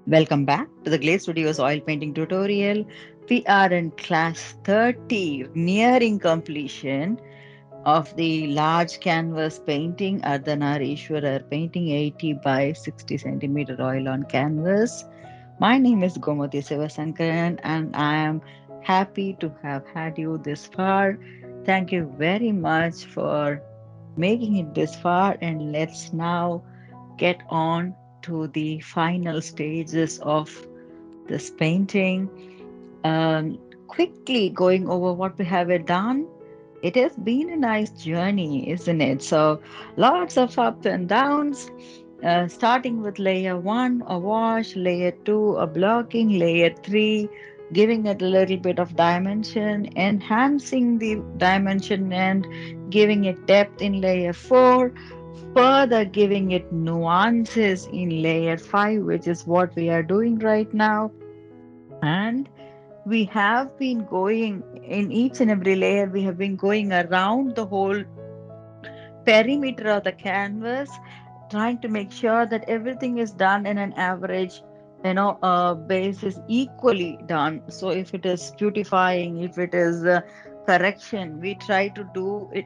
Welcome back to the GLAC Studios oil painting tutorial. We are in class 30, nearing completion of the large canvas painting, Ardhanareeshwarar painting 80 by 60 centimeter oil on canvas. My name is Gomati Sivasankaran and I am happy to have had you this far. Thank you very much for making it this far, and let's now get on to the final stages of this painting. Quickly going over what we have done. It has been a nice journey, isn't it? So, lots of ups and downs. Starting with layer one, a wash, layer two, a blocking, layer three, giving it a little bit of dimension, enhancing the dimension, and giving it depth in layer four, further giving it nuances in layer 5, which is what we are doing right now. And we have been going in each and every layer, we have been going around the whole perimeter of the canvas, trying to make sure that everything is done in an average, basis, equally done. So if it is beautifying, if it is correction, we try to do it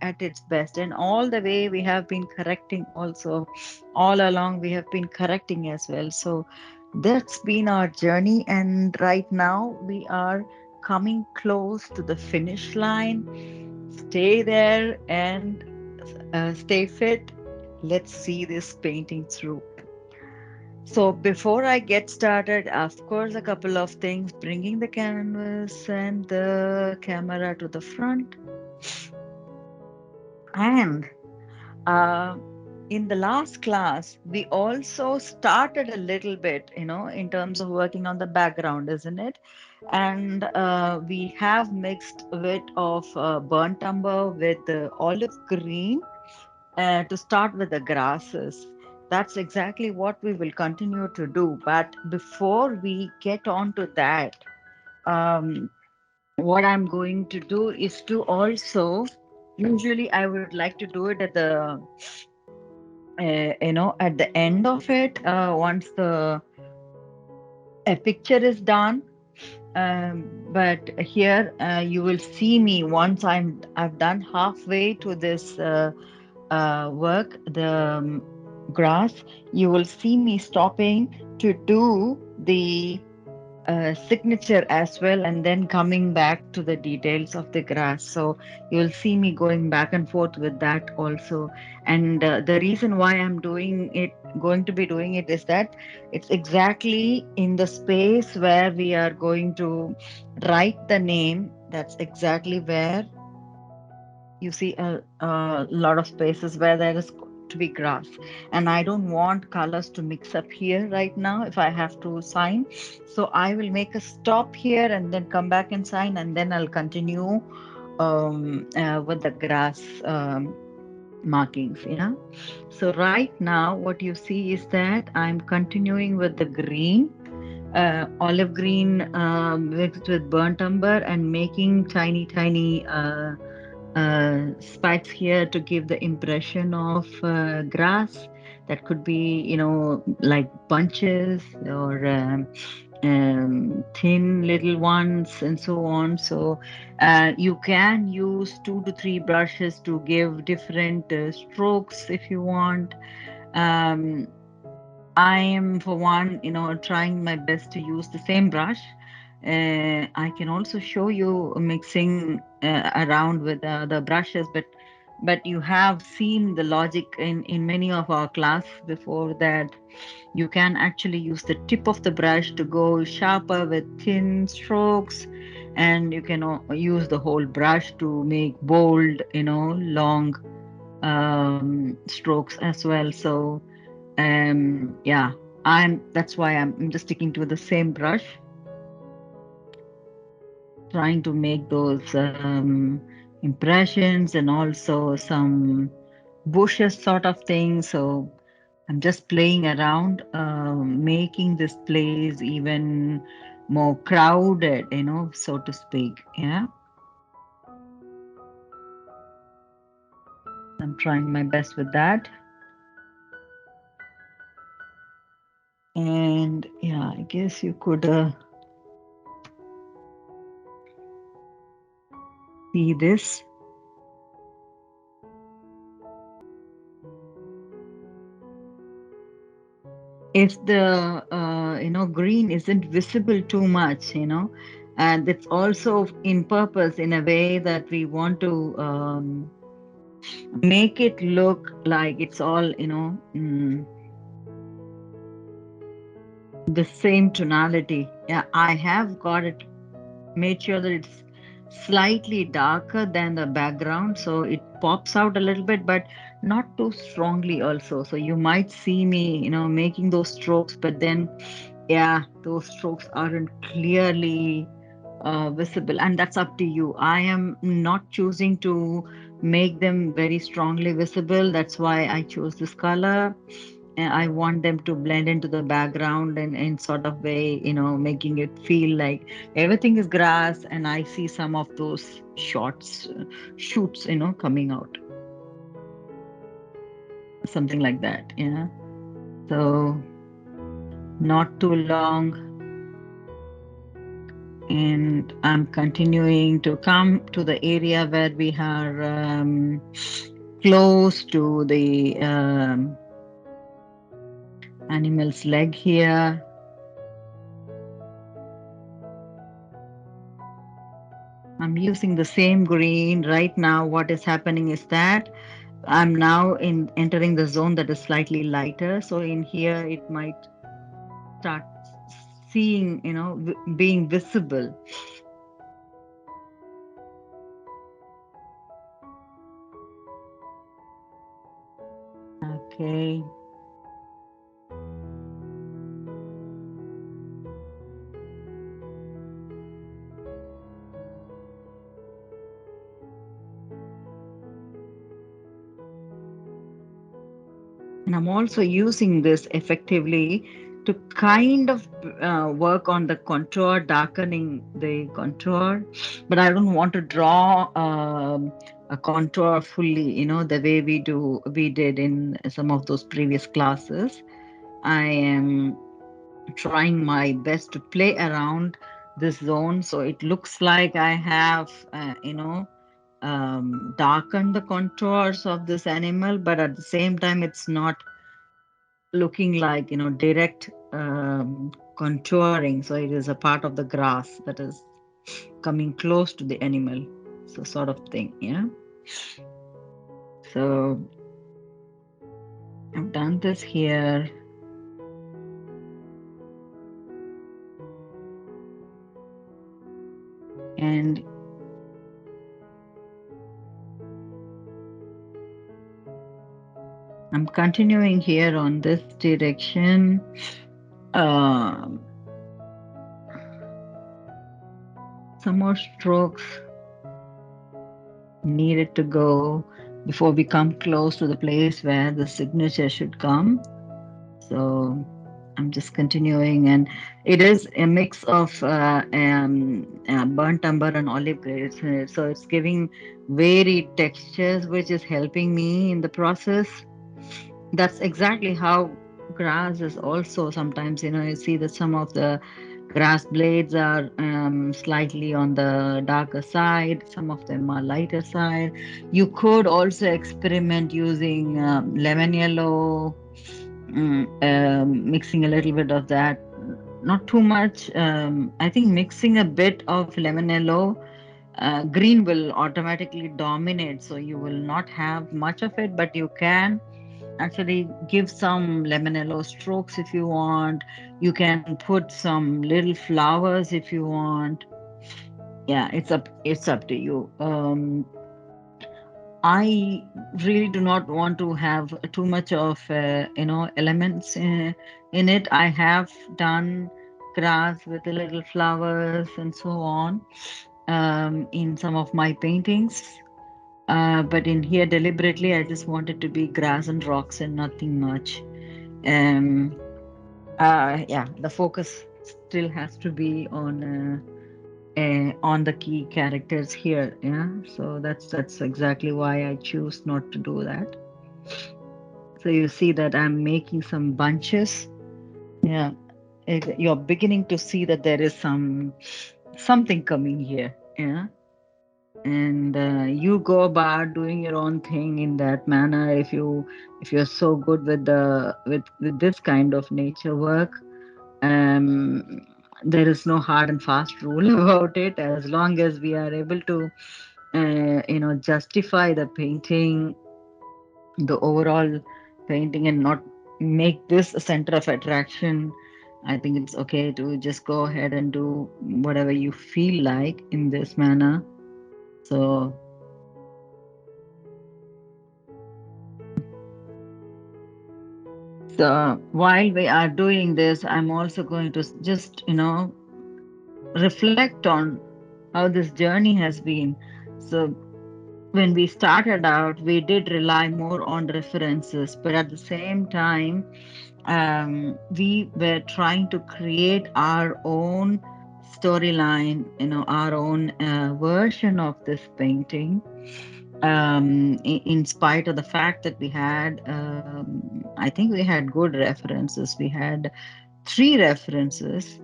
at its best. And all the way we have been correcting also, all along we have been correcting as well. So that's been our journey, and right now we are coming close to the finish line. Stay there and stay fit. Let's see this painting through. So, before I get started, of course, a couple of things, bringing the canvas and the camera to the front. And uh, in the last class, we also started a little bit, in terms of working on the background, isn't it? And we have mixed a bit of burnt umber with the olive green to start with the grasses. That's exactly what we will continue to do. But before we get on to that, um, what I'm going to do is to also, usually I would like to do it at at the end of it, once the a picture is done. But here you will see me once I've done halfway to this work, the grass. You will see me stopping to do the signature as well, and then coming back to the details of the grass. So you'll see me going back and forth with that also. And the reason why I'm going to be doing it, is that it's exactly in the space where we are going to write the name. That's exactly where you see a lot of spaces where there is to be grass, and I don't want colors to mix up here right now if I have to sign. So I will make a stop here and then come back and sign, and then I'll continue with the grass markings. Yeah, so right now what you see is that I'm continuing with the green, olive green, mixed with burnt umber, and making tiny spikes here to give the impression of grass. That could be, like bunches, or thin little ones, and so on. So you can use 2 to 3 brushes to give different strokes if you want. Um, I am, for one, trying my best to use the same brush. I can also show you mixing around with the brushes, but you have seen the logic in many of our class before, that you can actually use the tip of the brush to go sharper with thin strokes, and you can use the whole brush to make bold, long strokes as well. So yeah, that's why I'm just sticking to the same brush, trying to make those impressions, and also some bushes sort of thing. So I'm just playing around, making this place even more crowded, so to speak. Yeah, I'm trying my best with that. And yeah, I guess you could see this. If the green isn't visible too much, and it's also in purpose in a way that we want to make it look like it's all the same tonality. Yeah, I have got it, made sure that it's slightly darker than the background so it pops out a little bit, but not too strongly also. So you might see me making those strokes, but then yeah, those strokes aren't clearly visible, and that's up to you. I am not choosing to make them very strongly visible. That's why I chose this color. And I want them to blend into the background and in sort of way, making it feel like everything is grass, and I see some of those shots, shoots, coming out, something like that. Yeah. So not too long, and I'm continuing to come to the area where we are close to the animal's leg here. I'm using the same green right now. What is happening is that I'm now in entering the zone that is slightly lighter. So in here, it might start seeing, being visible. Okay. And I'm also using this effectively to kind of work on the contour, darkening the contour. But I don't want to draw a contour fully, the way we did in some of those previous classes. I am trying my best to play around this zone so it looks like I have, darkened the contours of this animal, but at the same time, it's not looking like direct contouring, so it is a part of the grass that is coming close to the animal, so sort of thing. Yeah, so I've done this here, and I'm continuing here on this direction. um, some more strokes needed to go before we come close to the place where the signature should come. So I'm just continuing, and it is a mix of burnt umber and olive grade. So it's giving varied textures, which is helping me in the process. That's exactly how grass is also. Sometimes, you see that some of the grass blades are slightly on the darker side, some of them are lighter side. You could also experiment using lemon yellow, mixing a little bit of that, not too much. I think mixing a bit of lemon yellow, green will automatically dominate, so you will not have much of it, but you can actually give some lemon yellow strokes if you want. You can put some little flowers if you want. Yeah, it's up to you. I really do not want to have too much of elements in it. I have done grass with the little flowers and so on in some of my paintings. But in here, deliberately, I just wanted to be grass and rocks and nothing much. Um, yeah, the focus still has to be on the key characters here. Yeah, so that's exactly why I choose not to do that. So you see that I'm making some bunches Yeah, you're beginning to see that there is something coming here. Yeah, and you go about doing your own thing in that manner. If you're so good with with this kind of nature work, um, there is no hard and fast rule about it. As long as we are able to, justify the painting, the overall painting, and not make this a center of attraction, I think it's okay to just go ahead and do whatever you feel like in this manner. So, so while we are doing this, I'm also going to just, reflect on how this journey has been. So, when we started out, we did rely more on references, but at the same time, we were trying to create our own storyline, our own version of this painting. In spite of the fact that we had, I think we had good references. We had three references,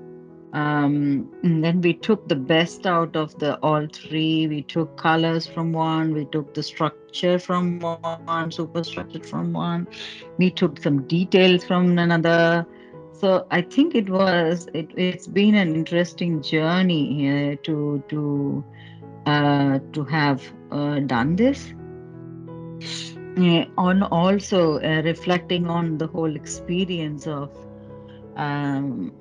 and then we took the best out of the all three. We took colors from one, we took the structure from one, superstructure from one, we took some details from another. So I think it's been an interesting journey here to have done this. On also reflecting on the whole experience of um,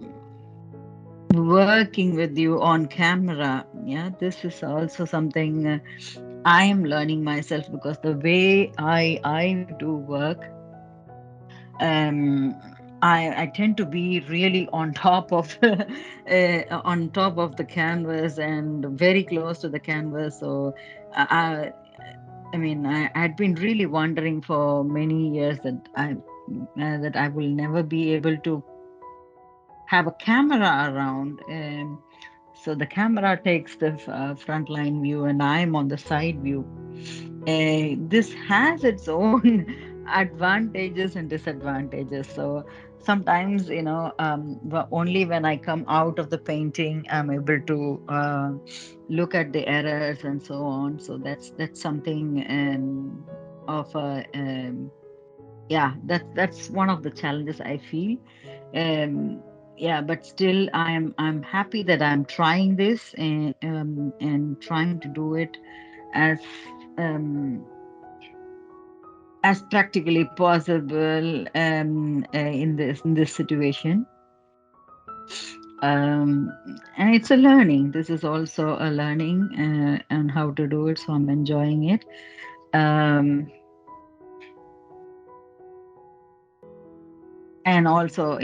working with you on camera. Yeah, this is also something I am learning myself, because the way I do work, um I tend to be really on top of on top of the canvas and very close to the canvas. So I I mean, I'd been really wondering for many years that I will never be able to have a camera around. So the camera takes the frontline view, and I'm on the side view. This has its own advantages and disadvantages. So sometimes, only when I come out of the painting, I'm able to look at the errors and so on. So that's something of a yeah, that's one of the challenges I feel. um yeah, but still I'm happy that I'm trying this, and trying to do it as um as practically possible, in this situation. And it's a learning. This is also a learning and how to do it, so I'm enjoying it. um and also,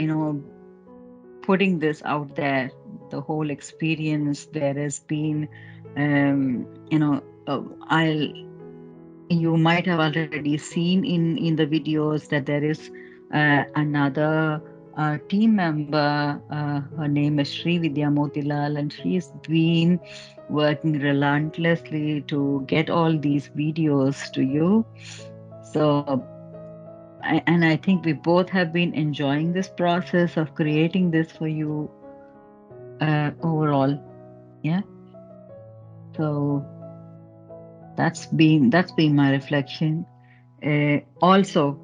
putting this out there, the whole experience there has been, I'll you might have already seen in the videos that there is another team member. Her name is Srividhya Mothilal, and she's been working relentlessly to get all these videos to you. So, and I think we both have been enjoying this process of creating this for you overall. Yeah. So that's been my reflection. Also,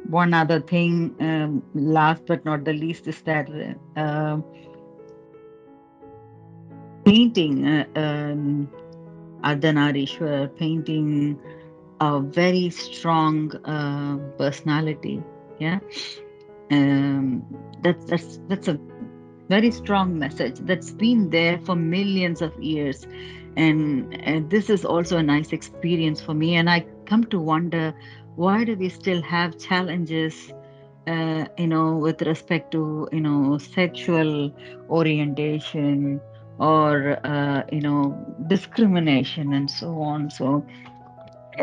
one other thing, last but not the least, is that painting, Ardhanareeshwarar, painting a very strong personality. Yeah, that's a very strong message that's been there for millions of years, and this is also a nice experience for me. And I come to wonder, why do we still have challenges, with respect to, sexual orientation, or discrimination and so on. So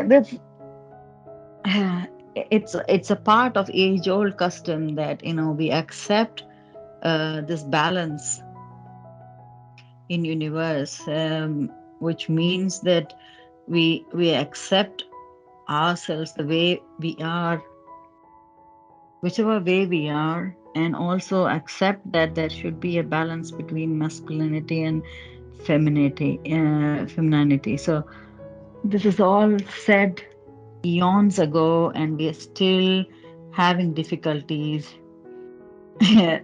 that's it's a part of age old custom that, we accept this balance in universe, which means that we accept ourselves the way we are, whichever way we are. and also accept that there should be a balance between masculinity and femininity. So this is all said eons ago, and we are still having difficulties, you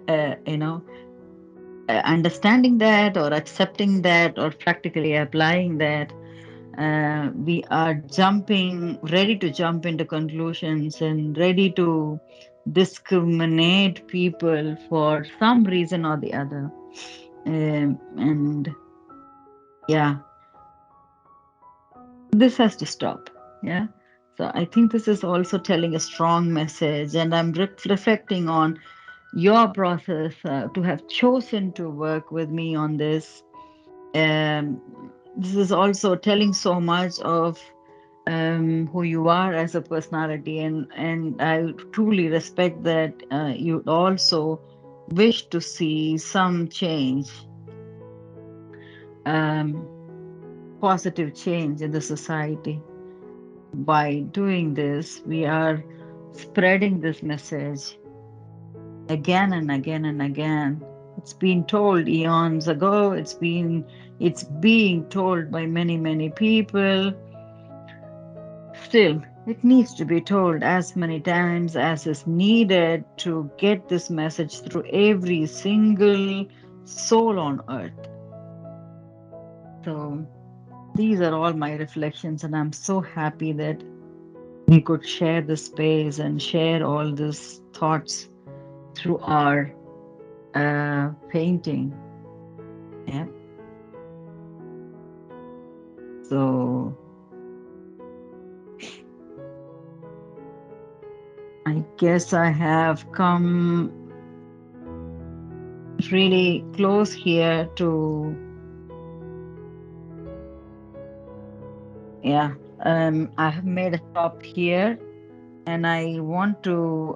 know, understanding that or accepting that or practically applying that. We are ready to jump into conclusions and ready to discriminate people for some reason or the other. And yeah, this has to stop. Yeah. So I think this is also telling a strong message, and I'm reflecting on your process to have chosen to work with me on this. Um, this is also telling so much of who you are as a personality, and I truly respect that you also wish to see some change, um, positive change in the society. By doing this, we are spreading this message again and again and again. It's been told eons ago. It's being told by many people. Still, it needs to be told as many times as is needed to get this message through every single soul on earth. So, these are all my reflections, and I'm so happy that we could share this space and share all these thoughts through our painting. Yeah. So, I guess I have come really close here to, yeah, I have made a stop here, and I want to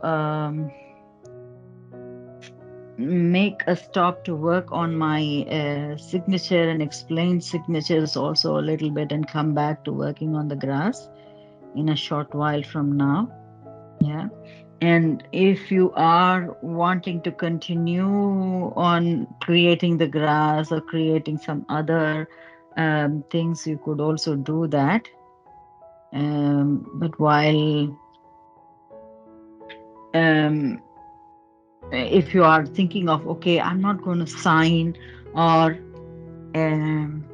make a stop to work on my signature and explain signatures also a little bit and come back to working on the grass in a short while from now. Yeah. And if you are wanting to continue on creating the grass or creating some other things, you could also do that. But while um, if you are thinking of, okay, I'm not going to sign, or um,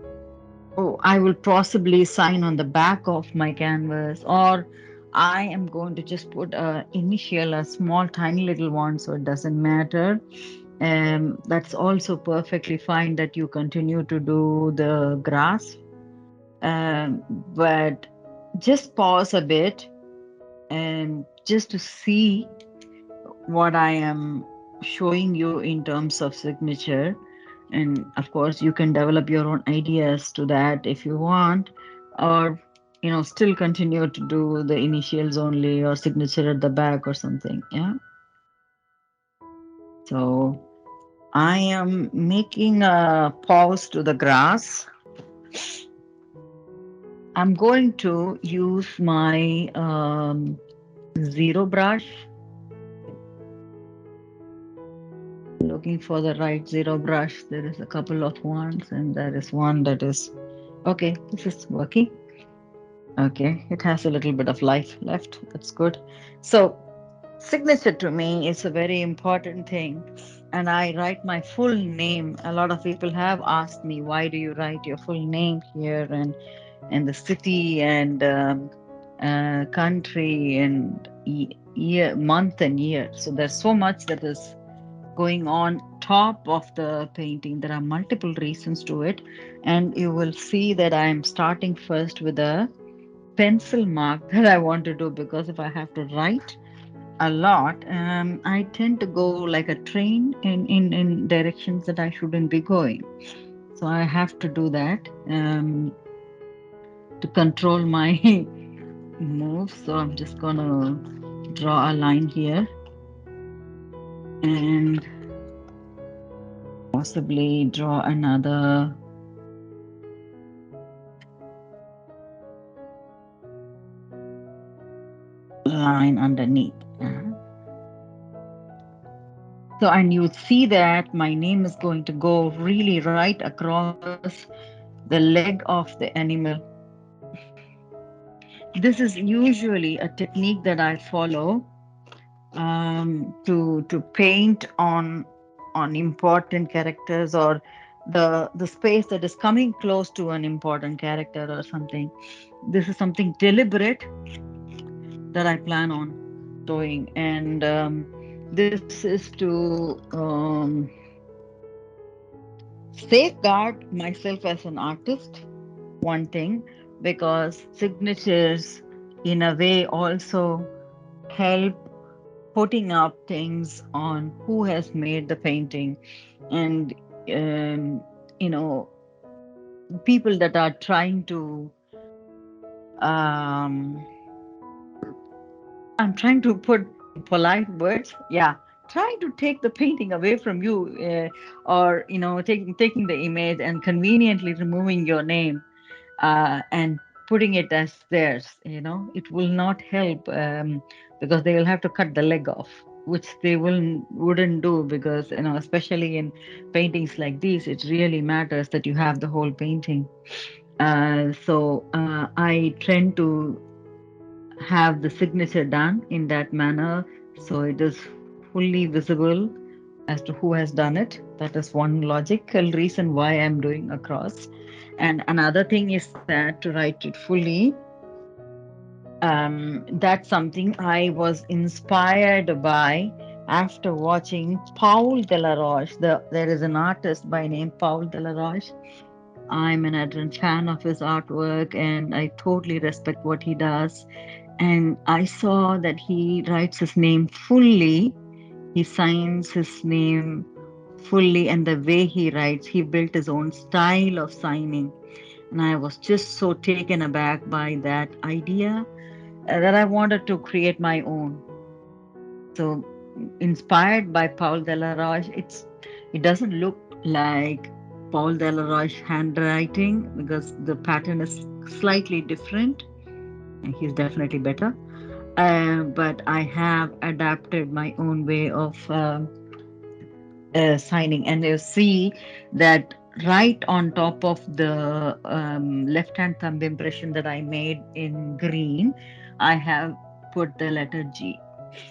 oh, I will possibly sign on the back of my canvas, or I am going to just put a initial, a small, tiny little one, so it doesn't matter. That's also perfectly fine that you continue to do the grass. But just pause a bit and just to see what I am showing you in terms of signature. And of course, you can develop your own ideas to that if you want, or still continue to do the initials only or signature at the back or something. Yeah. So I am making a pause to the grass. I'm going to use my zero brush. Looking for the right zero brush. There is a couple of ones, and there is one that is okay. This is working. Okay, it has a little bit of life left. That's good. So, signature to me is a very important thing, and I write my full name. A lot of people have asked me, why do you write your full name here, and the city and country and year, month and year. So there's so much that is going on top of the painting. There are multiple reasons to it, and you will see that I'm starting first with a pencil mark that I want to do, because if I have to write a lot, I tend to go like a train in directions that I shouldn't be going. So I have to do that to control my moves. So I'm just gonna draw a line here and possibly draw another line underneath. So, and you see that my name is going to go really right across the leg of the animal. This is usually a technique that I follow to paint on important characters, or the space that is coming close to an important character or something. This is something deliberate that I plan on doing, and this is to safeguard myself as an artist. One thing, because signatures in a way also help putting up things on who has made the painting. And um, you know people that are trying to um, I'm trying to put in polite words, yeah, trying to take the painting away from you, or taking the image and conveniently removing your name, and putting it as theirs. It will not help, because they will have to cut the leg off, which they wouldn't do, because especially in paintings like these, it really matters that you have the whole painting. So I tend to have the signature done in that manner, so it is fully visible as to who has done it. That is one logical reason why I'm doing across. And another thing is that to write it fully, that's something I was inspired by after watching Paul Delaroche. There is an artist by name Paul Delaroche. I'm an ardent fan of his artwork, and I totally respect what he does. And I saw that he writes his name fully. He signs his name fully, and the way he writes, he built his own style of signing. And I was just so taken aback by that idea, that I wanted to create my own. So, inspired by Paul Delaroche, it doesn't look like Paul Delaroche handwriting, because the pattern is slightly different, and he's definitely better. But I have adapted my own way of signing, and you see that right on top of the left hand thumb impression that I made in green, I have put the letter G.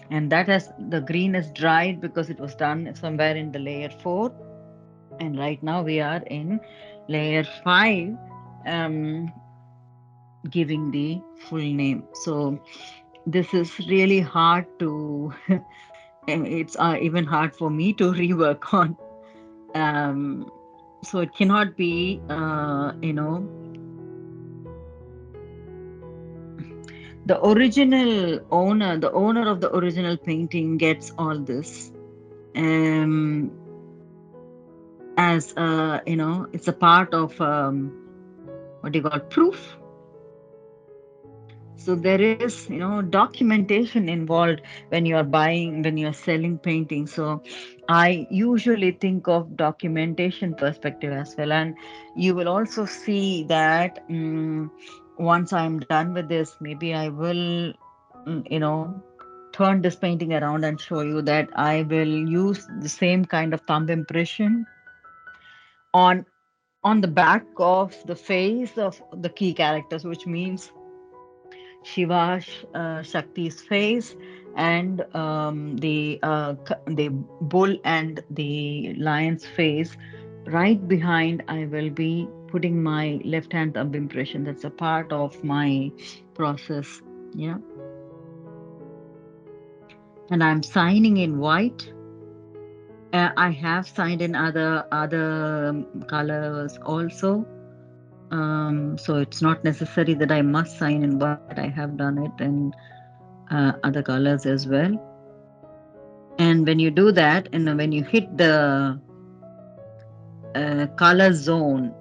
And that has the green is dried because it was done somewhere in the layer 4, and right now we are in layer 5, um, giving the full name. So this is really hard to it's even hard for me to rework on. um, so it cannot be, the owner of the original painting gets all this, um, as it's a part of, what do you call, proof. So there is, documentation involved when you're selling paintings. So I usually think of documentation perspective as well. And you will also see that, once I'm done with this, maybe I will, turn this painting around and show you that I will use the same kind of thumb impression on on the back of the face of the key characters, which means Shiva, Shakti's face, and the bull and the lion's face. Right behind, I will be putting my left hand thumb impression. That's a part of my process. Yeah, and I'm signing in white. I have signed in other colors also. So it's not necessary that I must sign in white. I have done it in other colors as well. And when you do that, and when you hit the color zone,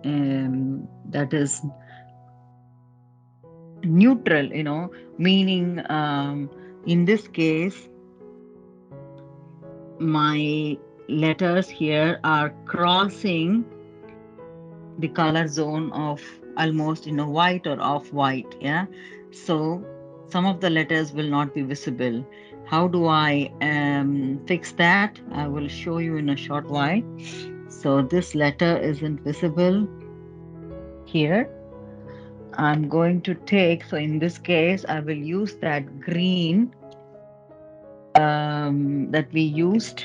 that is neutral, meaning, in this case, my letters here are crossing the color zone of almost, white or off white. Yeah. So some of the letters will not be visible. How do I fix that. I will show you in a short while. So this letter isn't visible here. I'm going to take, so in this case, I will use that green that we used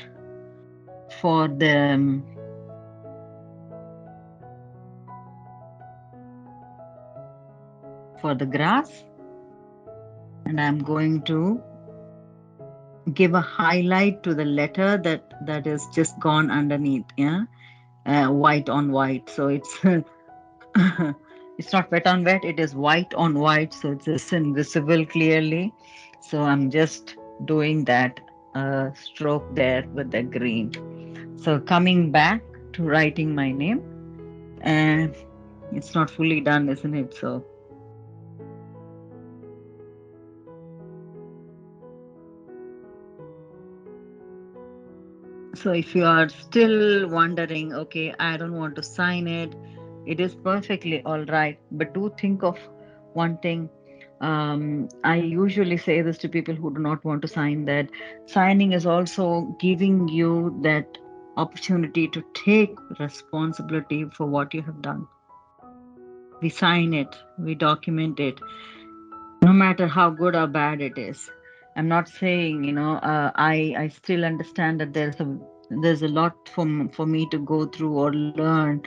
for the grass, and I'm going to give a highlight to the letter that is just gone underneath. Yeah, white on white. So it's it's not wet on wet. It is white on white. So it's just invisible clearly. So I'm just doing that stroke there with the green. So coming back to writing my name, and it's not fully done, isn't it? So if you are still wondering, okay, I don't want to sign it, it is perfectly all right. But do think of one thing. I usually say this to people who do not want to sign, that signing is also giving you that opportunity to take responsibility for what you have done. We sign it, we document it, no matter how good or bad it is. I'm not saying, I still understand that there's a lot for me to go through or learn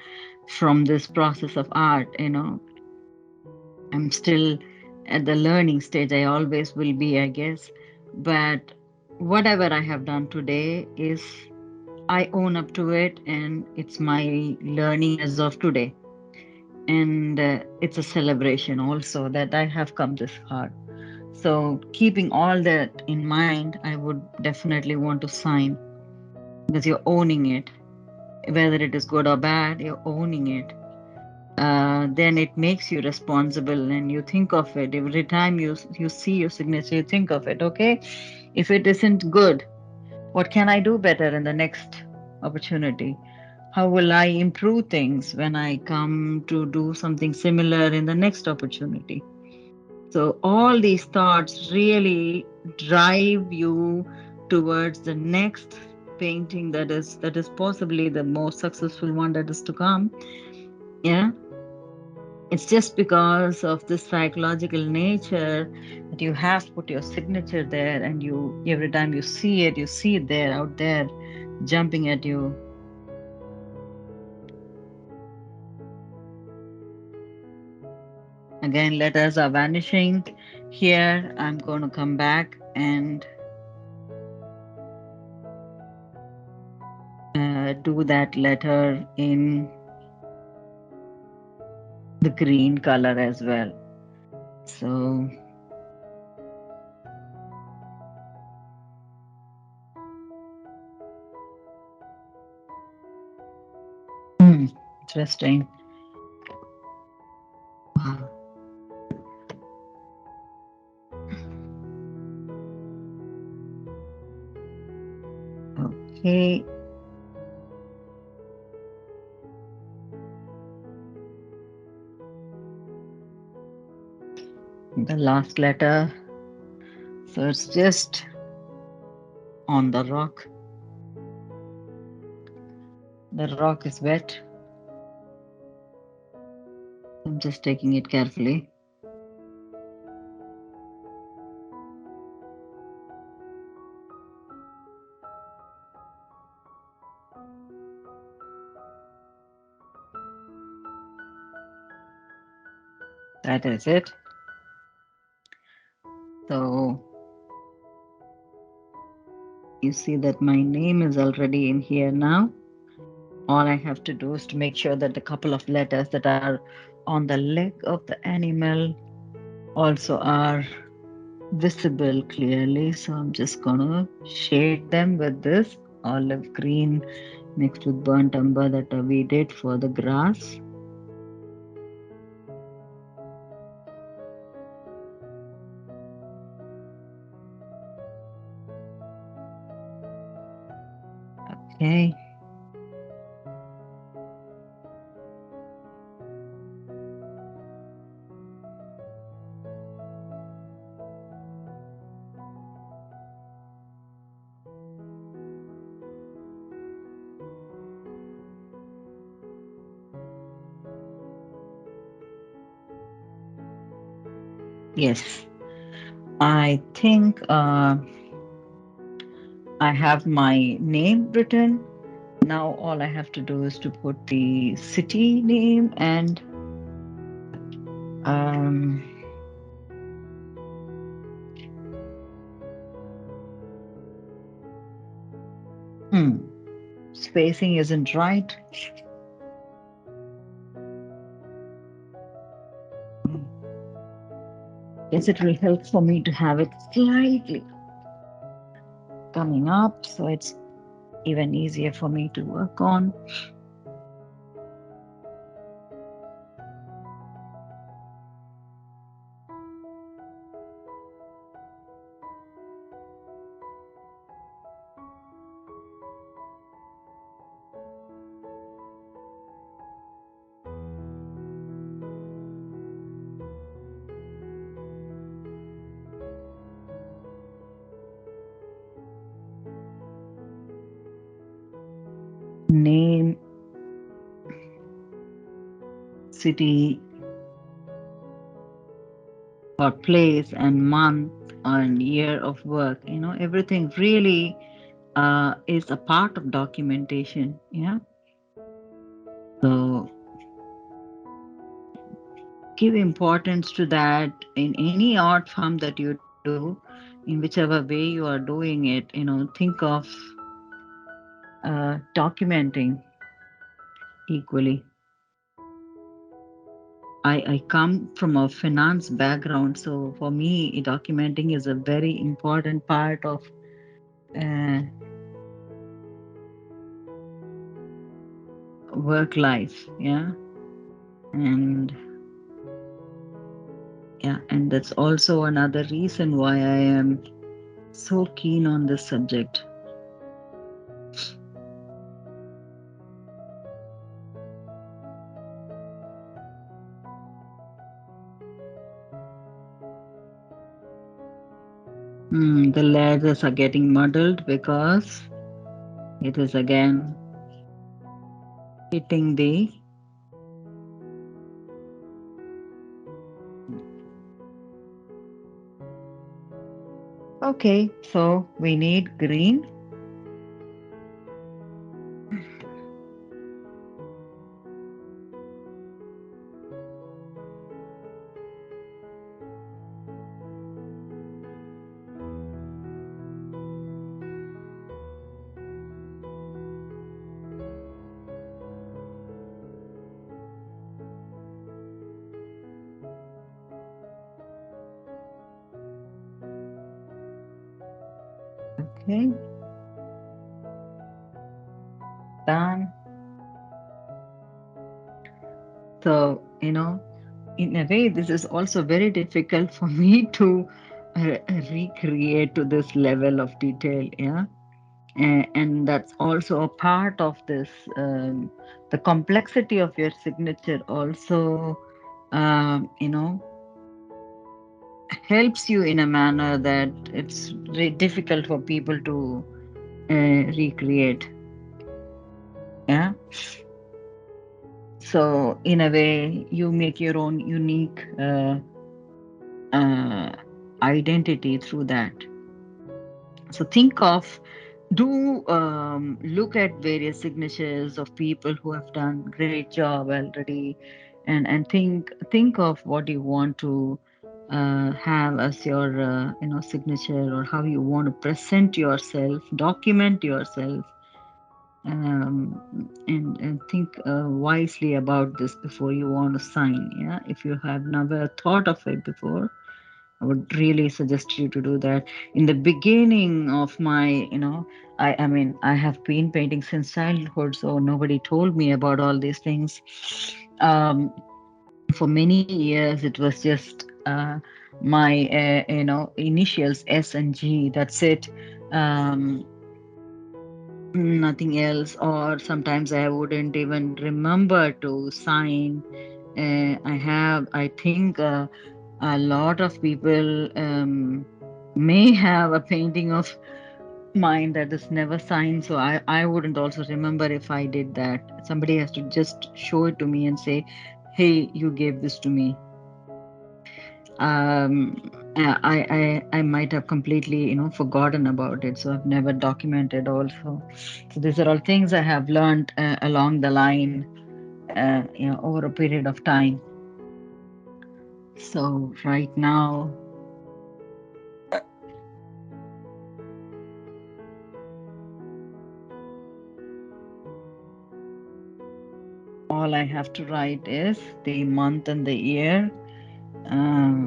from this process of art. I'm still at the learning stage. I always will be, I guess. But whatever I have done today is, I own up to it, and it's my learning as of today. And it's a celebration also that I have come this far. So, keeping all that in mind, I would definitely want to sign, because you're owning it. Whether it is good or bad, you're owning it. Then it makes you responsible, and you think of it every time you see your signature. You think of it. Okay, if it isn't good, what can I do better in the next opportunity? How will I improve things when I come to do something similar in the next opportunity? So all these thoughts really drive you towards the next painting that is possibly the most successful one that is to come. Yeah. It's just because of this psychological nature that you have put your signature there, and you, every time you see it there, out there, jumping at you. Again, letters are vanishing. Here, I'm going to come back and do that letter in the green color as well. So, hmm, interesting. Wow. Okay, the last letter. So it's just on the rock. The rock is wet. I'm just taking it carefully. That is it. So you see that my name is already in here now. All I have to do is to make sure that the couple of letters that are on the leg of the animal also are visible clearly. So I'm just gonna shade them with this olive green mixed with burnt umber that we did for the grass. Okay. Yes, I think I have my name written. Now all I have to do is to put the city name and um, hmm, spacing isn't right. Yes, it will help for me to have it slightly coming up, so it's even easier for me to work on. Name, city, or place, and month and year of work. Everything really is a part of documentation. Yeah. So give importance to that in any art form that you do, in whichever way you are doing it. Think of documenting equally. I come from a finance background, so for me, documenting is a very important part of uh, work life. Yeah, and yeah, and that's also another reason why I am so keen on this subject. The letters are getting muddled because it is again hitting the. Okay, so we need green. Okay, done. So, in a way, this is also very difficult for me to recreate to this level of detail. Yeah. And that's also a part of this. The complexity of your signature also, helps you in a manner that it's difficult for people to recreate. Yeah. So, in a way, you make your own unique uh, identity through that. So, think of, do look at various signatures of people who have done great job already, and think of what you want to have as your signature, or how you want to present yourself, document yourself, and think wisely about this before you want to sign. Yeah, if you have never thought of it before, I would really suggest you to do that. In the beginning of my, I mean, I have been painting since childhood, so nobody told me about all these things. Um, for many years, it was just my, initials S and G. That's it. Um, Nothing else. Or sometimes I wouldn't even remember to sign. I think a lot of people may have a painting of mine that is never signed. So I wouldn't also remember if I did that. Somebody has to just show it to me and say, hey, you gave this to me. I might have completely, forgotten about it, so I've never documented also. So these are all things I have learned along the line, over a period of time. So right now, all I have to write is the month and the year.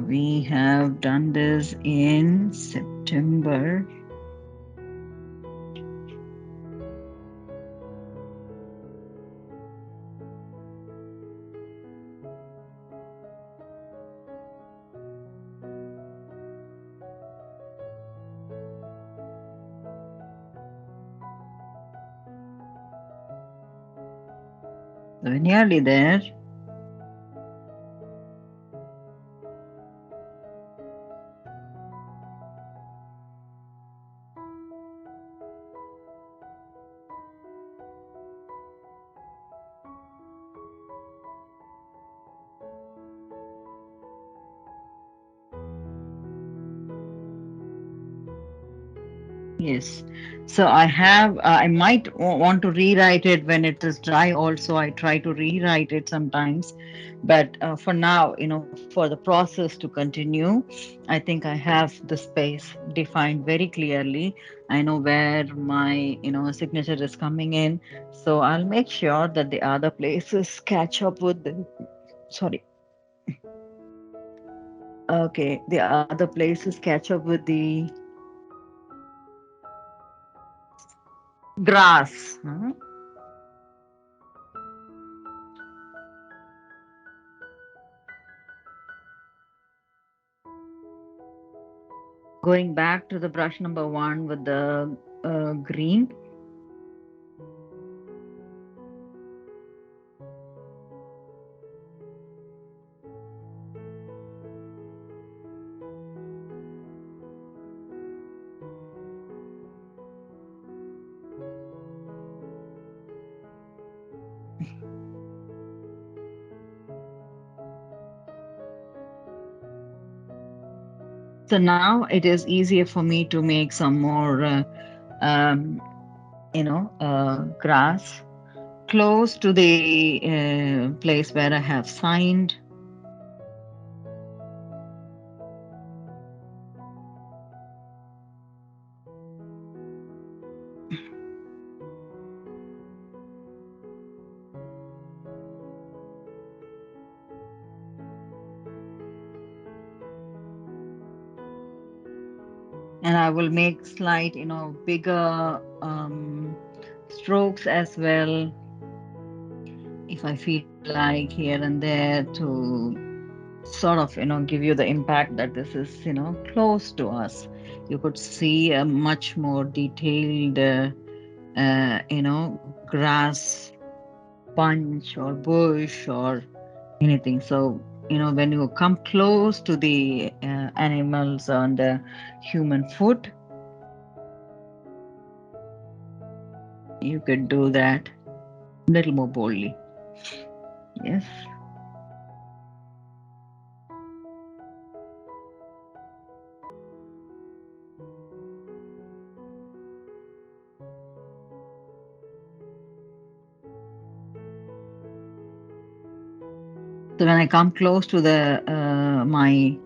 We have done this in September. So we're nearly there. Yes. So I might want to rewrite it when it is dry also. I try to rewrite it sometimes. But for now, for the process to continue, I think I have the space defined very clearly. I know where my, signature is coming in. So I'll make sure that the other places catch up with the, sorry. Okay, the other places catch up with the grass. Huh? Going back to the brush number one with the green. So now it is easier for me to make some more, um, grass close to the place where I have signed. And I will make slight, bigger strokes as well if I feel like here and there to sort of, give you the impact that this is, close to us. You could see a much more detailed, grass bunch or bush or anything. So, when you come close to the animals on the human foot, you could do that a little more boldly. Yes. So when I come close to the my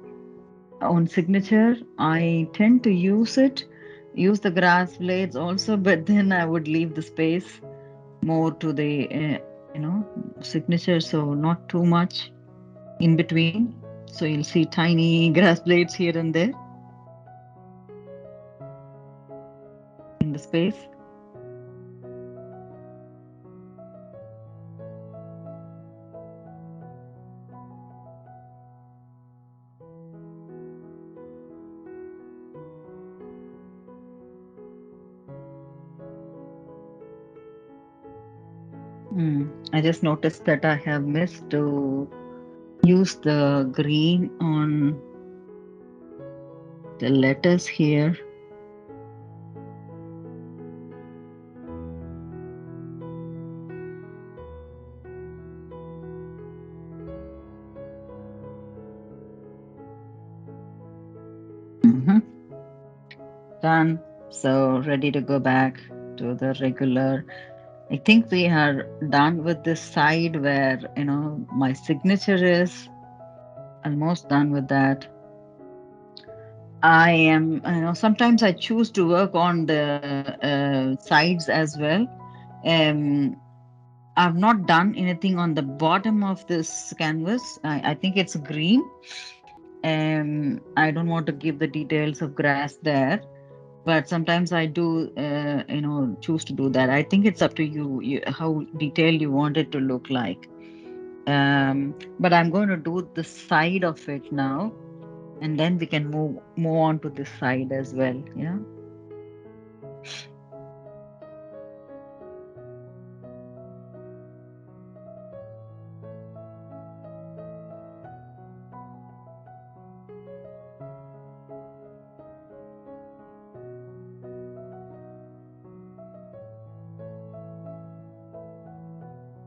own signature, I tend to use the grass blades also, but then I would leave the space more to the signature, so not too much in between. So you'll see tiny grass blades here and there in the space. I just noticed that I have missed to use the green on the letters here. Mm-hmm. Done. So ready to go back to the regular. I think we are done with this side where, my signature is almost done with that. I am, sometimes I choose to work on the sides as well. Um, I've not done anything on the bottom of this canvas. I think it's green. I don't want to give the details of grass there, but sometimes I do, choose to do that. I think it's up to you how detailed you want it to look like. But I'm going to do the side of it now, and then we can move on to this side as well. Yeah.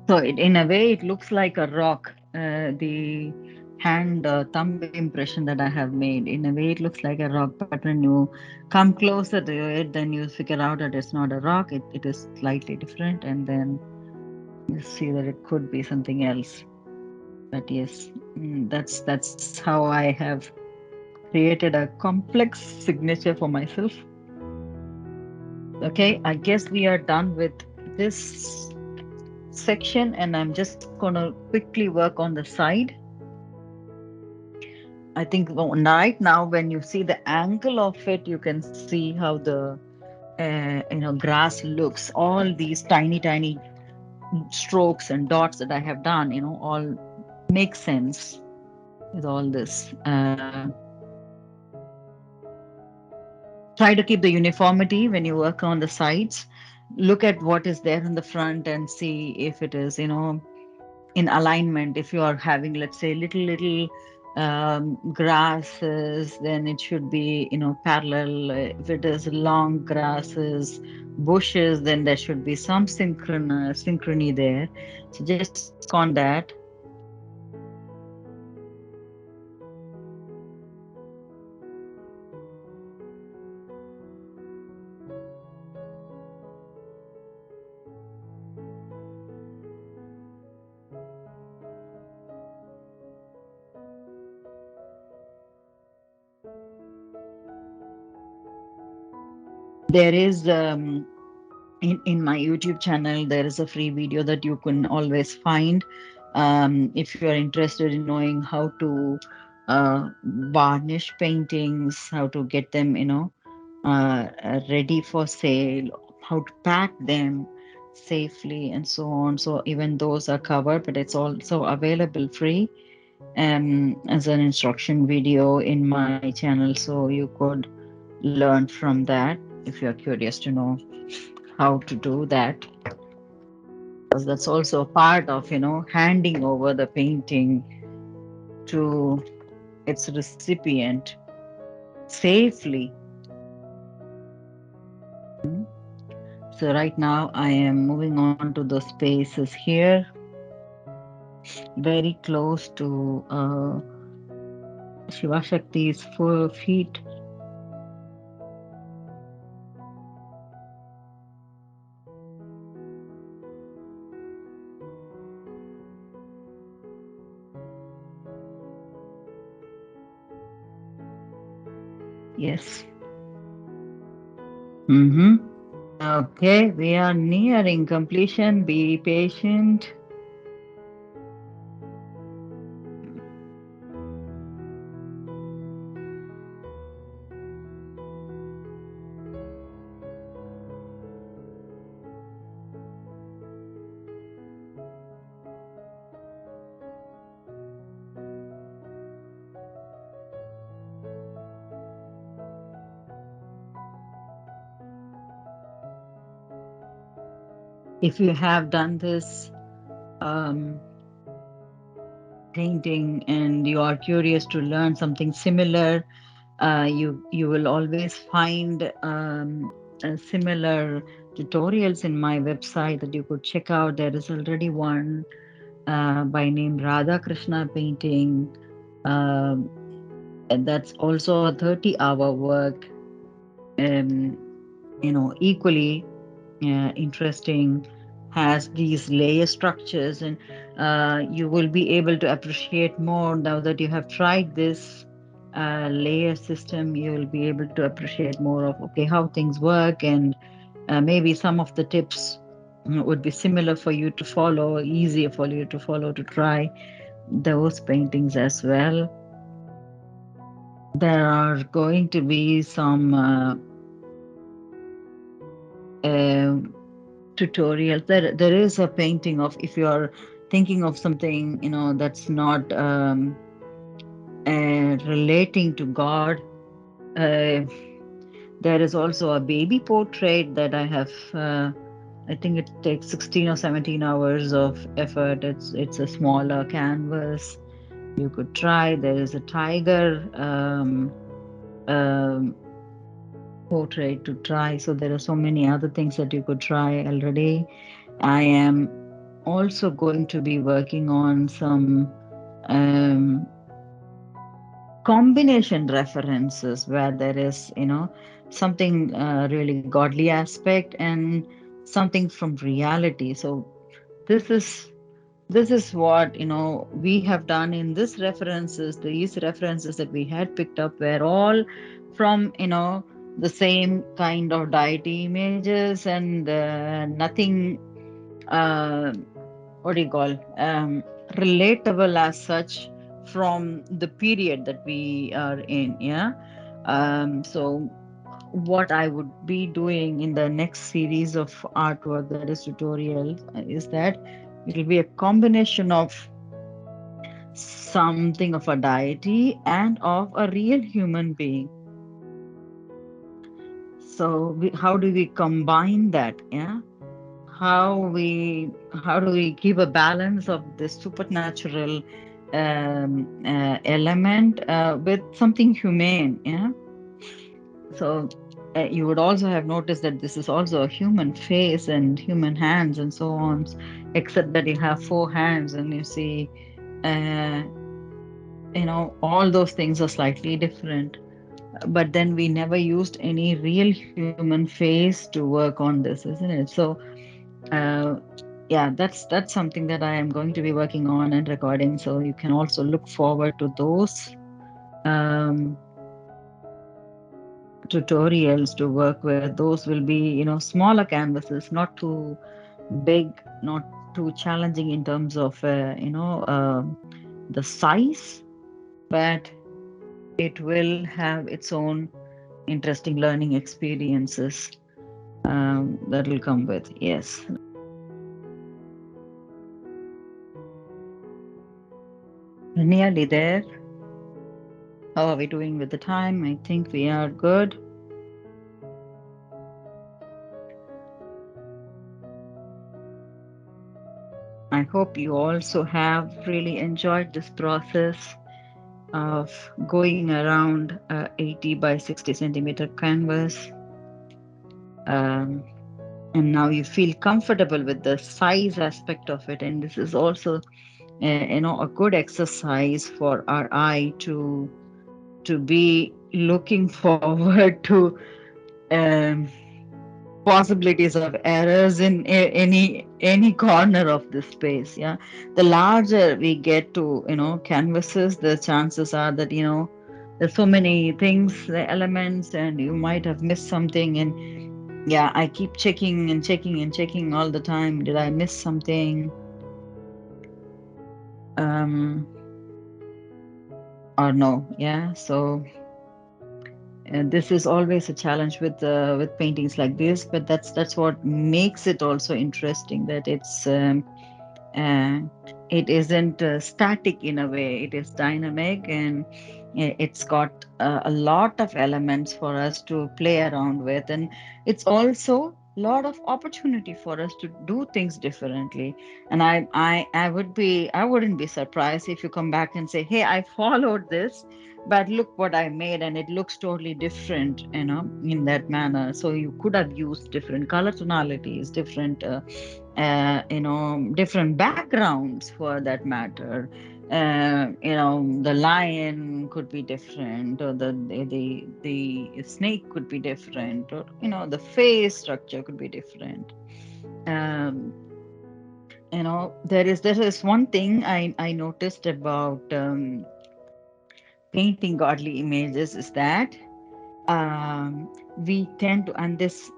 So in a way, it looks like a rock. The hand thumb impression that I have made, in a way, it looks like a rock. But when you come closer to it, then you figure out that it's not a rock. It is slightly different, and then you see that it could be something else. But yes, that's how I have created a complex signature for myself. Okay, I guess we are done with this section, and I'm just gonna quickly work on the side. I think right now, when you see the angle of it, you can see how the grass looks. All these tiny, tiny strokes and dots that I have done, all make sense with all this. Try to keep the uniformity when you work on the sides. Look at what is there in the front and see if it is, in alignment. If you are having, let's say, little grasses, then it should be, parallel. If it is long grasses, bushes, then there should be some synchrony there. So just work on that. There is in my YouTube channel, there is a free video that you can always find. If you are interested in knowing how to varnish paintings, how to get them, ready for sale, how to pack them safely, and so on. So even those are covered, but it's also available free as an instruction video in my channel. So you could learn from that if you're curious to know how to do that, because that's also a part of handing over the painting to its recipient safely. So right now I am moving on to the spaces here, very close to Shiva Shakti's feet. Yes. Mm-hmm. Okay, we are nearing completion. Be patient. If you have done this um, painting and you are curious to learn something similar, you will always find similar tutorials in my website that you could check out. There is already one by name Radha Krishna painting. Um And that's also a 30-hour work. Um, Equally interesting, has these layer structures, and you will be able to appreciate more now that you have tried this layer system. You will be able to appreciate more of okay how things work, and maybe some of the tips would be similar for you to follow, easier for you to follow, to try those paintings as well. There are going to be some uh, tutorials. There is a painting of, if you're thinking of something, that's not relating to God. Uh, there is also a baby portrait that I have. I think it takes 16 or 17 hours of effort. It's a smaller canvas. You could try. There is a tiger um, portrait to try. So there are so many other things that you could try already. I am also going to be working on some um, combination references where there is, something really godly aspect and something from reality. So this is this is what we have done in this references. These references that we had picked up were all from the same kind of deity images, and nothing uh, what do you call relatable as such from the period that we are in. Yeah. So what I would be doing in the next series of artwork, that is tutorials, is that it'll be a combination of something of a deity and of a real human being. So how do we combine that? Yeah. How do we give a balance of this supernatural element with something humane? Yeah. So you would also have noticed that this is also a human face and human hands and so on, except that you have four hands, and you see, uh, all those things are slightly different. But then we never used any real human face to work on this, isn't it? So uh, yeah, that's something that I am going to be working on and recording. So you can also look forward to those um, tutorials to work with. Those will be, smaller canvases, not too big, not too challenging in terms of, the size, but it will have its own interesting learning experiences that will come with. Yes. Nearly there. How are we doing with the time? I think we are good. I hope you also have really enjoyed this process of going around 80 by 60 centimeter canvas. Um, and now you feel comfortable with the size aspect of it. And this is also, a good exercise for our eye to be looking forward to um, possibilities of errors in any corner of the space. Yeah, the larger we get to canvases, the chances are that there's so many things, the elements, and you might have missed something. And yeah, I keep checking and checking and checking all the time. Did I miss something? um or no? Yeah. So this is always a challenge with paintings like this, but that's what makes it also interesting, that uh, it isn't static in a way. It is dynamic, and it's got a lot of elements for us to play around with, and it's also a lot of opportunity for us to do things differently. And I wouldn't be surprised if you come back and say, hey, I followed this, but look what I made, and it looks totally different, in that manner. So you could have used different color tonalities, different different backgrounds for that matter. The lion could be different, or the snake could be different, or the face structure could be different. um, there is one thing I noticed about painting godly images is that we tend to, and this,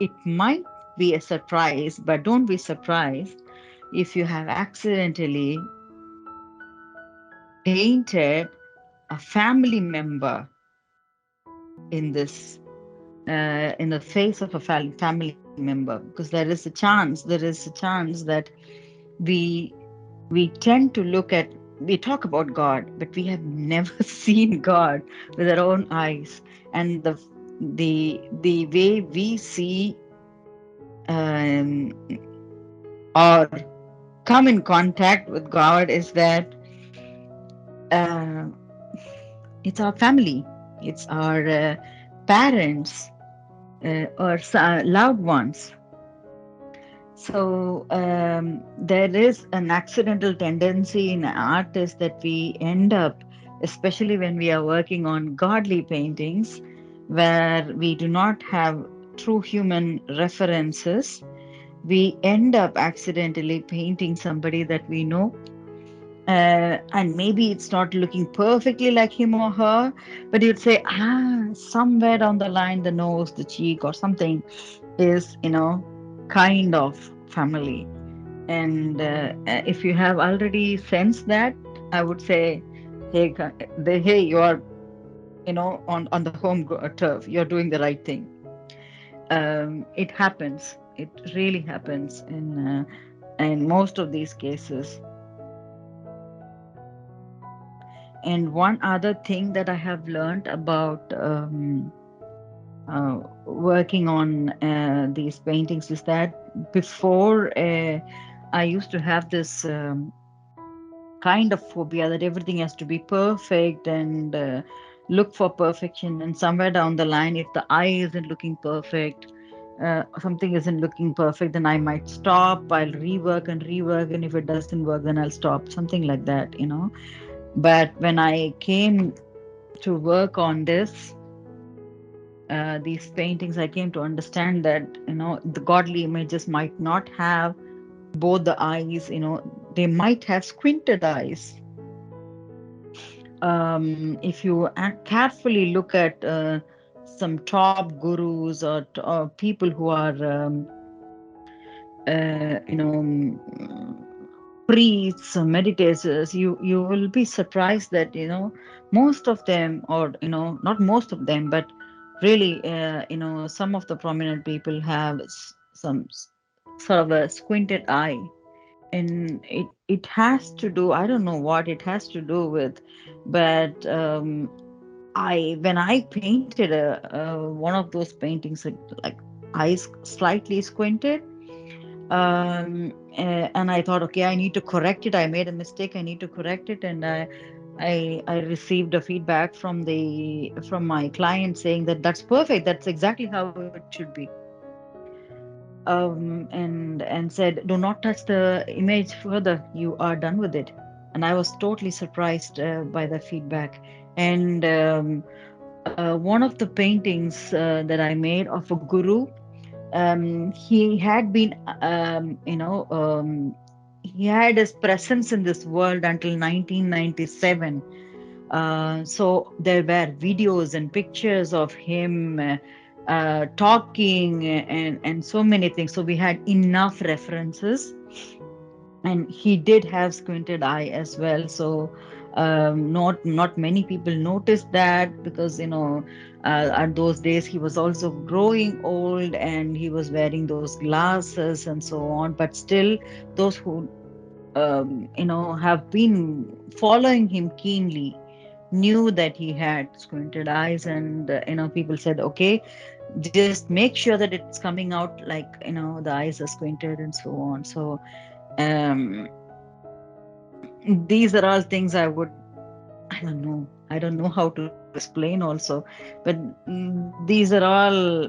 it might be a surprise, but don't be surprised if you have accidentally painted a family member in this in the face of a family member, because there is a chance that we we tend to look at, we talk about God, but we have never seen God with our own eyes. And the way we see um, or come in contact with God is that uh, it's our family, it's our parents, or loved ones. So there is an accidental tendency in art is that we end up, especially when we are working on godly paintings, where we do not have true human references, we end up accidentally painting somebody that we know. And maybe it's not looking perfectly like him or her, but you'd say, somewhere down the line, the nose, the cheek, or something is, kind of family. And if you have already sensed that, I would say, hey, hey, you are, on the home turf. You're doing the right thing. It happens. It really happens in most of these cases. And one other thing that I have learned about working on these paintings is that before I used to have this kind of phobia that everything has to be perfect and look for perfection. And somewhere down the line, if the eye isn't looking perfect, something isn't looking perfect, then I might stop. I'll rework and rework, and if it doesn't work, then I'll stop. Something like that. But when I came to work on these paintings, I came to understand that the godly images might not have both the eyes. They might have squinted eyes. If you carefully look at some top gurus, or people who are priests or meditators, you will be surprised that most of them, or not most of them, but really some of the prominent people have some sort of a squinted eye. And it has to do, I don't know what it has to do with, but I when I painted one of those paintings, like eyes slightly squinted, and I thought, okay, I need to correct it. I made a mistake. I need to correct it, and I received a feedback from my client saying that that's perfect. That's exactly how it should be. And said, do not touch the image further. You are done with it. And I was totally surprised by the feedback. And one of the paintings that I made of a guru, he had been, he had his presence in this world until 1997. So there were videos and pictures of him talking, and so many things. So we had enough references, and he did have squinted eye as well. So not many people noticed that, because at those days he was also growing old and he was wearing those glasses and so on. But still, those who have been following him keenly knew that he had squinted eyes. And people said, okay, just make sure that it's coming out like the eyes are squinted and so on. So um these are all things I don't know how to explain also. But these are all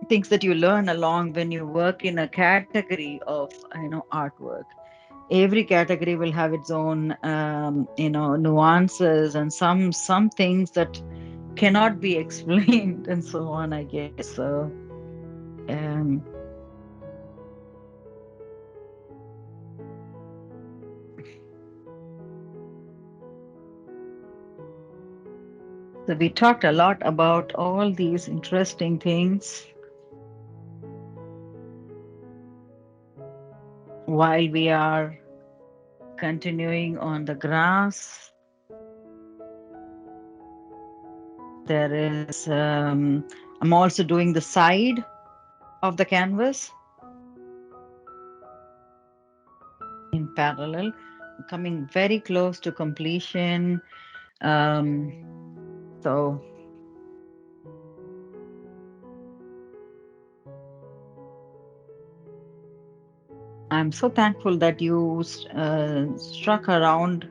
things that you learn along when you work in a category of artwork. every category will have its own nuances, and some things that cannot be explained and so on, I guess. So um so we talked a lot about all these interesting things while we are continuing on the grass. There is I'm also doing the side of the canvas in parallel, coming very close to completion. So I'm so thankful that you struck around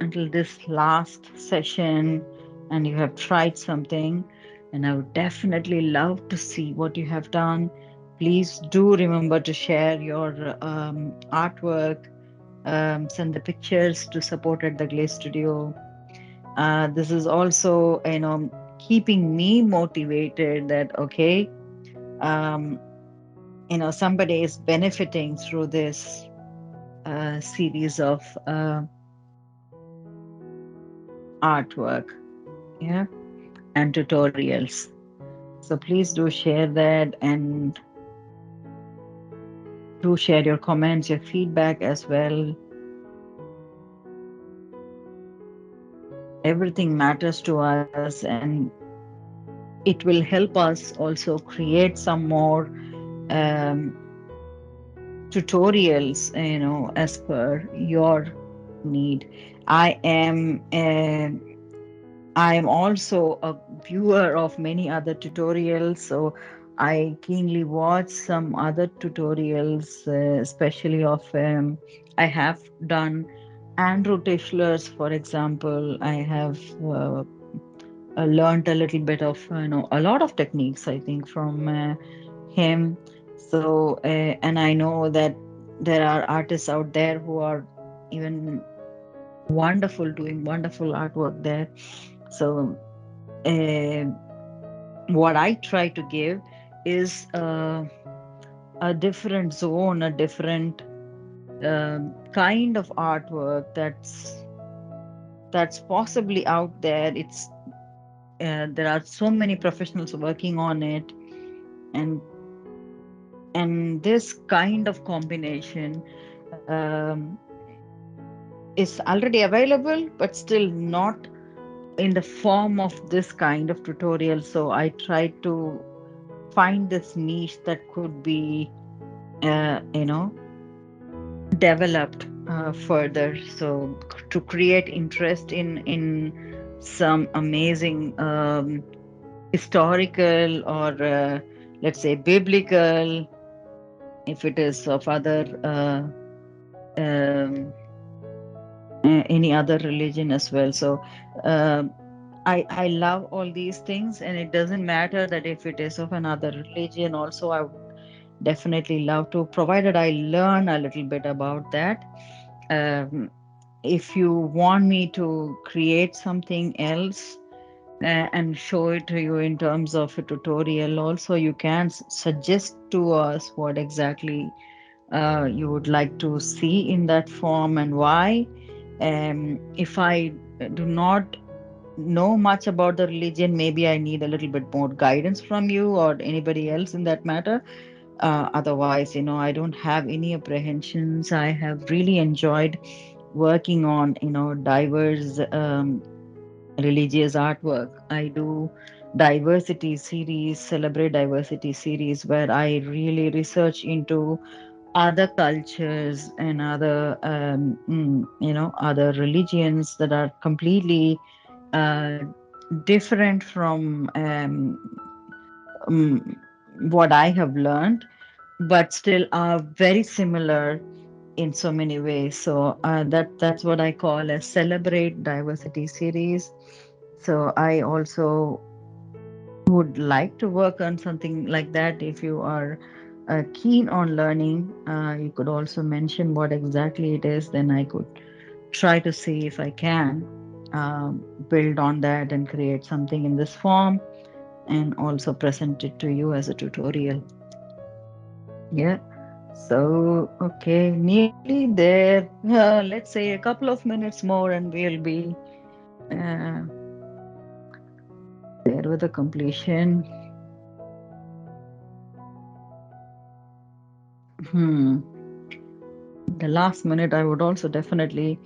until this last session and you have tried something. And I would definitely love to see what you have done. Please do remember to share your artwork, send the pictures to support at the Glaze Studio. This is also, keeping me motivated that, okay, um, somebody is benefiting through this series of artwork, yeah, and tutorials. So please do share that, and do share your comments, your feedback as well. Everything matters to us, and it will help us also create some more um, tutorials, as per your need. I am. I am also a viewer of many other tutorials, so I keenly watch some other tutorials, especially of I have done Andrew Tischler's, for example. I have learned a little bit of a lot of techniques, I think, from him. So and I know that there are artists out there who are even wonderful, doing wonderful artwork there. So uh, what I try to give is a different zone, a different kind of artwork that's possibly out there. It's there are so many professionals working on it, and this kind of combination is already available, but still not in the form of this kind of tutorial. So I try to find this niche that could be developed further, so to create interest in some amazing historical or let's say biblical, if it is of other um, any other religion as well. So um I love all these things, and it doesn't matter that if it is of another religion also. I would definitely love to, provided I learn a little bit about that. um, if you want me to create something else and show it to you in terms of a tutorial also, you can suggest to us what exactly you would like to see in that form and why. If I do not know much about the religion, maybe I need a little bit more guidance from you or anybody else in that matter. Otherwise, I don't have any apprehensions. I have really enjoyed working on diverse religious artwork. I do diversity series, celebrate diversity series, where I really research into other cultures and other other religions that are completely uh, different from um, what I have learned, but still are very similar in so many ways. So that's what I call a celebrate diversity series. So I also would like to work on something like that if you are keen on learning, you could also mention what exactly it is. Then I could try to see if I can build on that and create something in this form and also present it to you as a tutorial. Yeah. So, okay, nearly there. Let's say a couple of minutes more and we'll be uh, there with the completion. Hmm. The last minute, I would also definitely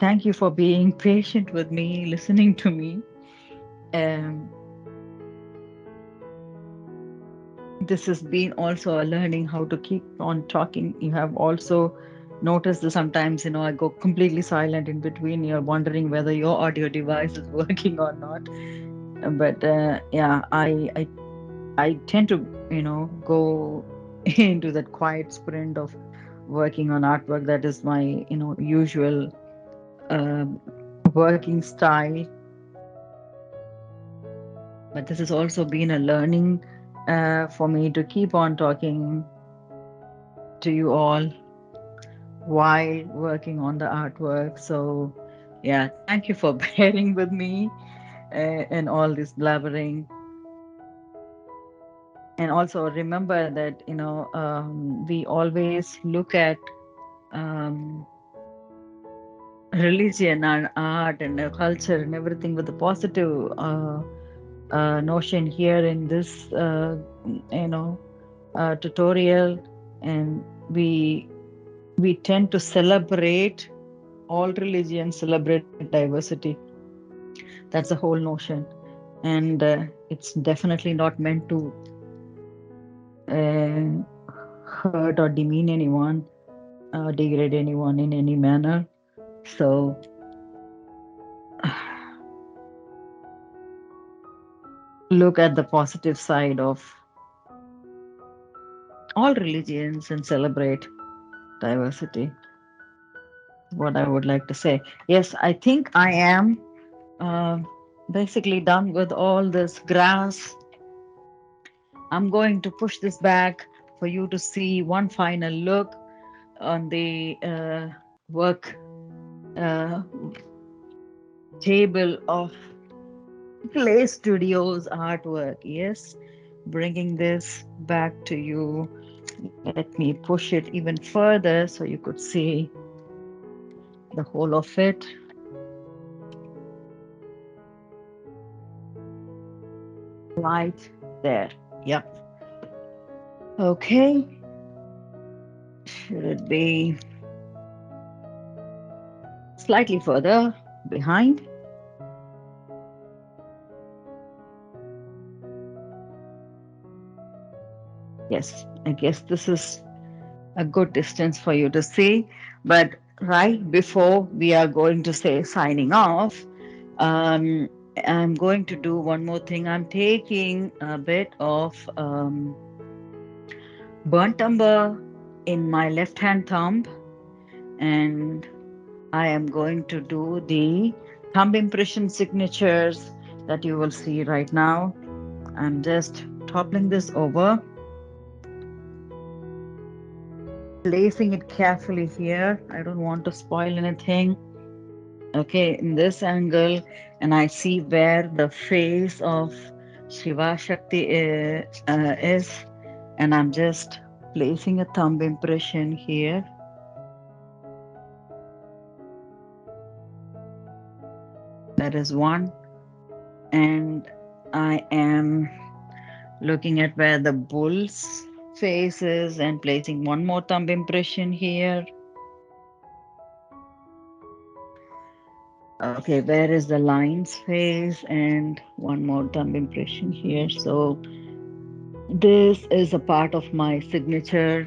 thank you for being patient with me, listening to me. Um, this has been also a learning how to keep on talking. You have also noticed that sometimes, I go completely silent in between. You're wondering whether your audio device is working or not. But yeah, I tend to, go into that quiet sprint of working on artwork. That is my, usual um, working style. But this has also been a learning for me to keep on talking to you all while working on the artwork. So, yeah, thank you for bearing with me in all this blabbering. And also remember that, we always look at um, religion and art and culture and everything with a positive notion here in this, tutorial. And we tend to celebrate all religions, celebrate diversity. That's the whole notion. And it's definitely not meant to uh, hurt or demean anyone, degrade anyone in any manner. So look at the positive side of all religions and celebrate diversity. What I would like to say. Yes, I think I am uh, basically done with all this grass. I'm going to push this back for you to see one final look on the work uh, table of Play Studios artwork. Yes, bringing this back to you. Let me push it even further so you could see the whole of it right there. Yep. Okay. Should it be slightly further behind? Yes, I guess this is a good distance for you to see. But right before we are going to say signing off, um, I'm going to do one more thing. I'm taking a bit of burnt umber in my left hand thumb, and I am going to do the thumb impression signatures that you will see right now. I'm just toppling this over, placing it carefully here. I don't want to spoil anything. Okay, in this angle, and I see where the face of Shiva Shakti is, and I'm just placing a thumb impression here. That is one, and I am looking at where the bull's face is and placing one more thumb impression here. Okay, where is the lion's face and one more thumb impression here. So this is a part of my signature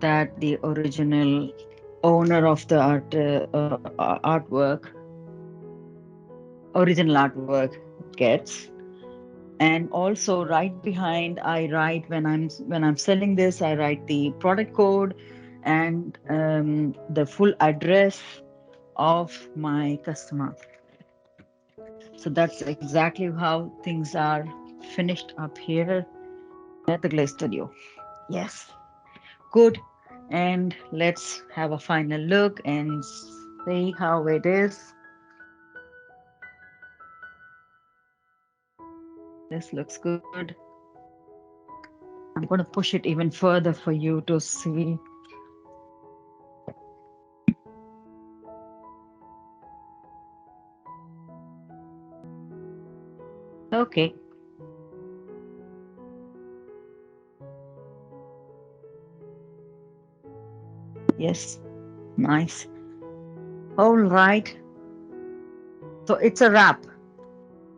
that the original owner of the artwork, original artwork gets. And also right behind, I write when I'm selling this, I write the product code and the full address of my customer. So that's exactly how things are finished up here at the Glaze Studio. Yes, good. And let's have a final look and see how it is. This looks good. I'm going to push it even further for you to see. Okay, yes, nice. All right, so it's a wrap.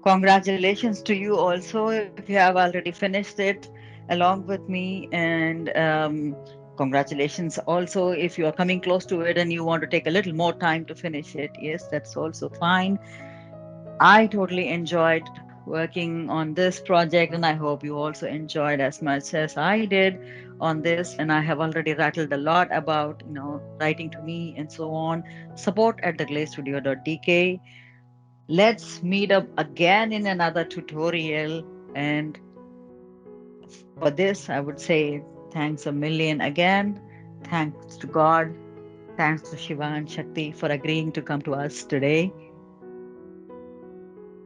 Congratulations to you also if you have already finished it along with me. And congratulations also if you are coming close to it and you want to take a little more time to finish it. Yes, that's also fine. I totally enjoyed working on this project, and I hope you also enjoyed as much as I did on this. And I have already rattled a lot about, writing to me and so on. Support at theglazestudio.dk. Let's meet up again in another tutorial. And for this, I would say thanks a million again. Thanks to God. Thanks to Shiva and Shakti for agreeing to come to us today.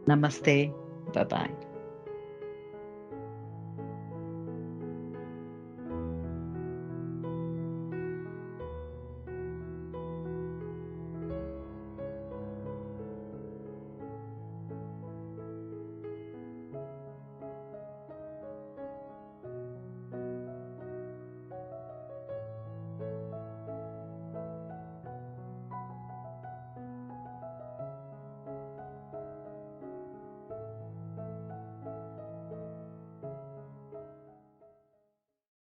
Namaste. Bye bye.